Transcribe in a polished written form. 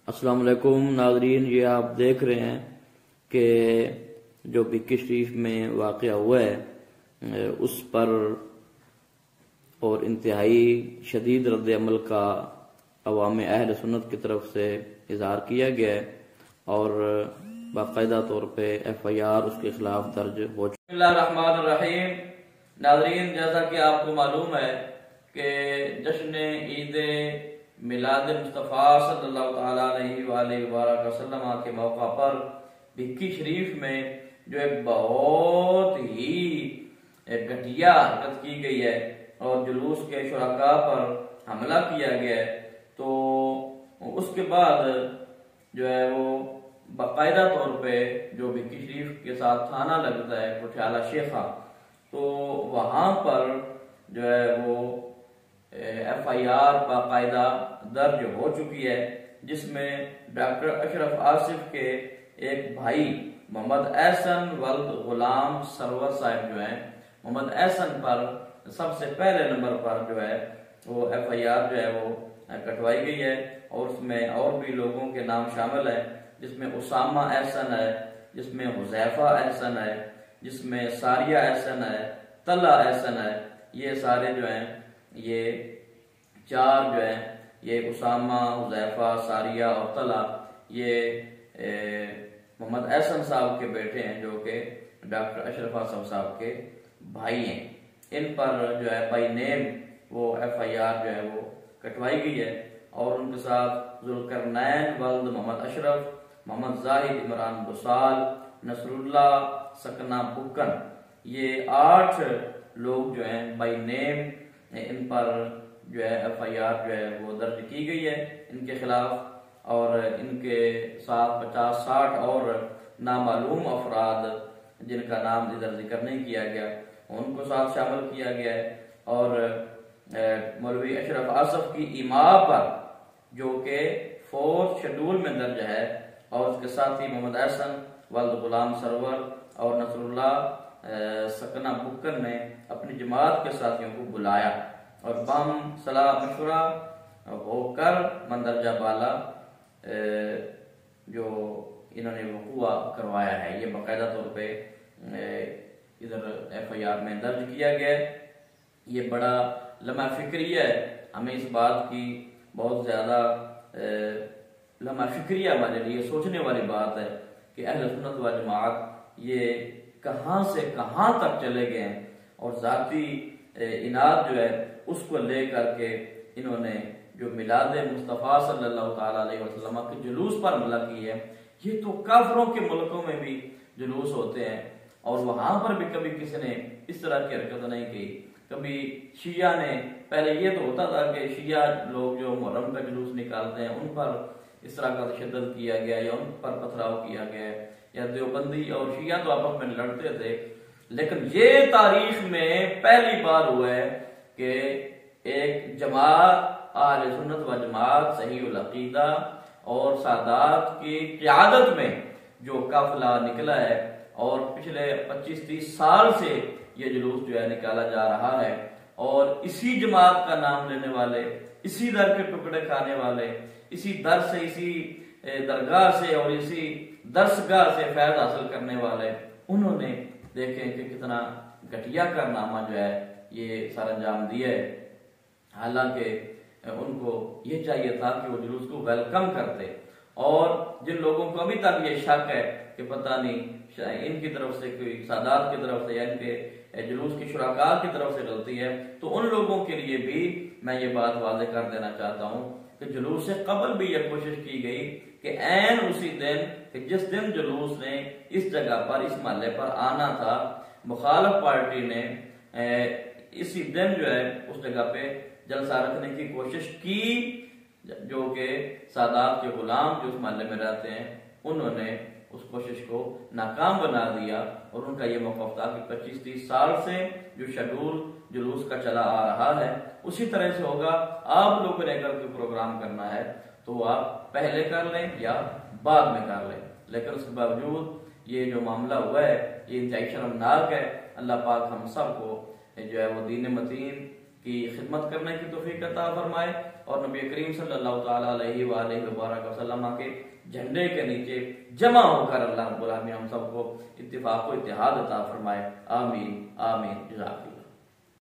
السلام علیکم ناظرین، یہ آپ دیکھ رہے ہیں کہ جو بکی شریف میں واقعہ ہوا ہے اس پر اور انتہائی شدید رد عمل کا عوام اہل سنت کی طرف سے اظہار کیا گیا ہے اور باقاعدہ طور پہ ایف آئی آر اس کے خلاف درج ہو چکی ہے۔ بسم اللہ الرحمن الرحیم۔ ناظرین، جیسا کہ آپ کو معلوم ہے کہ جشن عید میلاد مصطفیٰ صلی اللہ تعالیٰ علیہ وآلہ وآلہ وسلم کے موقع پر بکی شریف میں جو ایک بہت ہی گھٹیا حرکت کی گئی ہے اور جلوس کے شرکاء پر حملہ کیا گیا ہے، تو اس کے بعد جو ہے وہ باقاعدہ طور پہ جو بکی شریف کے ساتھ تھانہ لگتا ہے پٹھیالہ شیخا، تو وہاں پر جو ہے وہ ایف آئی آر باقاعدہ درج ہو چکی ہے، جس میں ڈاکٹر اشرف آصف کے ایک بھائی محمد احسن ولد غلام سرور صاحب جو ہیں، محمد احسن پر سب سے پہلے نمبر پر جو ہے وہ ایف آئی آر جو ہے وہ کٹوائی گئی ہے، اور اس میں اور بھی لوگوں کے نام شامل ہیں، جس میں اسامہ احسن ہے، جس میں حذیفہ احسن ہے، جس میں ساریہ احسن ہے، طلحہ احسن ہے۔ یہ سارے جو ہیں یہ چار جو ہیں یہ اسامہ، حذیفہ، ساریہ اور طلحہ یہ محمد احسن صاحب کے بیٹے ہیں، جو کہ ڈاکٹر اشرف آصف صاحب کے بھائی ہیں۔ ان پر جو ہے بائی نیم وہ ایف آئی آر جو ہے وہ کٹوائی گئی ہے، اور ان کے ساتھ ذوالقرنین ولد محمد اشرف، محمد زاہد عمران بسال، نصر اللہ سکنہ بکن، یہ 8 لوگ جو ہیں بائی نیم ان پر جو ہے ایف آئی آر جو ہے وہ درج کی گئی ہے ان کے خلاف، اور ان کے ساتھ 50-60 اور نامعلوم افراد جن کا نام ادھر ذکر نہیں کیا گیا ان کو ساتھ شامل کیا گیا ہے، اور مولوی اشرف آصف کی ایما پر جو کہ 4 شیڈول میں درج ہے، اور اس کے ساتھی محمد احسن ولد غلام سرور اور نصر اللہ سکنہ بکن نے اپنی جماعت کے ساتھیوں کو بلایا اور بام صلاح مشورہ ہو کر مندرجہ بالا جو انہوں نے وقوع کروایا ہے، یہ باقاعدہ طور پہ ادھر ایف آئی آر میں درج کیا گیا ہے۔ یہ بڑا لمحہ فکریہ ہے، ہمیں اس بات کی بہت زیادہ لمحہ فکریہ ہمارے لیے سوچنے والی بات ہے کہ اہل سنت و جماعت یہ کہاں سے کہاں تک چلے گئے ہیں، اور ذاتی اناد جو ہے اس کو لے کر کے انہوں نے جو میلاد مصطفیٰ صلی اللہ تعالیٰ علیہ وسلم کے جلوس پر حملہ کی ہے۔ یہ تو کافروں کے ملکوں میں بھی جلوس ہوتے ہیں، اور وہاں پر بھی کبھی کسی نے اس طرح کی حرکت نہیں کی۔ کبھی شیعہ نے، پہلے یہ تو ہوتا تھا کہ شیعہ لوگ جو محرم کا جلوس نکالتے ہیں ان پر اس طرح کا تشدد کیا گیا یا ان پر پتھراؤ کیا گیا، یا دیوبندی اور شیعہ تو آپس میں لڑتے تھے، لیکن یہ تاریخ میں پہلی بار ہوا ہے کہ ایک جماعت اہل سنت و جماعت صحیح العقیدہ اور سادات کی قیادت میں جو قافلہ نکلا ہے، اور پچھلے 25-30 سال سے یہ جلوس جو ہے نکالا جا رہا ہے، اور اسی جماعت کا نام لینے والے، اسی در کے ٹکڑے کھانے والے، اسی در سے، اسی درگاہ سے اور اسی درسگاہ سے فیض حاصل کرنے والے، انہوں نے دیکھیں کہ کتنا گھٹیا کارنامہ جو ہے یہ سر انجام دیا ہے۔ حالانکہ ان کو یہ چاہیے تھا کہ وہ جلوس کو ویلکم کرتے، اور جن لوگوں کو ابھی تک یہ شک ہے کہ پتہ نہیں ان کی طرف سے کوئی سادات کی طرف سے یا ان کے جلوس کی شرکاء کی طرف سے غلطی ہے، تو ان لوگوں کے لیے بھی میں یہ بات واضح کر دینا چاہتا ہوں کہ جلوس سے قبل بھی یہ کوشش کی گئی کہ عین اسی دن کہ جس دن جلوس نے اس جگہ پر، اس محلے پر آنا تھا، مخالف پارٹی نے اسی دن جو ہے اس جگہ پہ جلسہ رکھنے کی کوشش کی، جو کہ سادات کے غلام جو اس محلے میں رہتے ہیں انہوں نے اس کوشش کو ناکام بنا دیا، اور ان کا یہ موقف تھا کہ 25-30 سال سے جو شیڈول جلوس کا چلا آ رہا ہے اسی طرح سے ہوگا۔ آپ لوگوں نے اگر کوئی پروگرام کرنا ہے تو آپ پہلے کر لیں یا بعد میں کر لیں، لیکن اس کے باوجود یہ جو معاملہ ہوا ہے یہ انتہائی شرمناک ہے۔ اللہ پاک ہم سب کو جو ہے وہ دین متین کی خدمت کرنے کی توفیق عطا فرمائے، اور نبی کریم صلی اللہ تعالیٰ علیہ وآلہ وبارک وسلم کے جھنڈے کے نیچے جمع ہو کر اللہ رب العالمین ہم سب کو اتفاق و اتحاد عطا فرمائے۔ آمین آمین، جزاک اللہ۔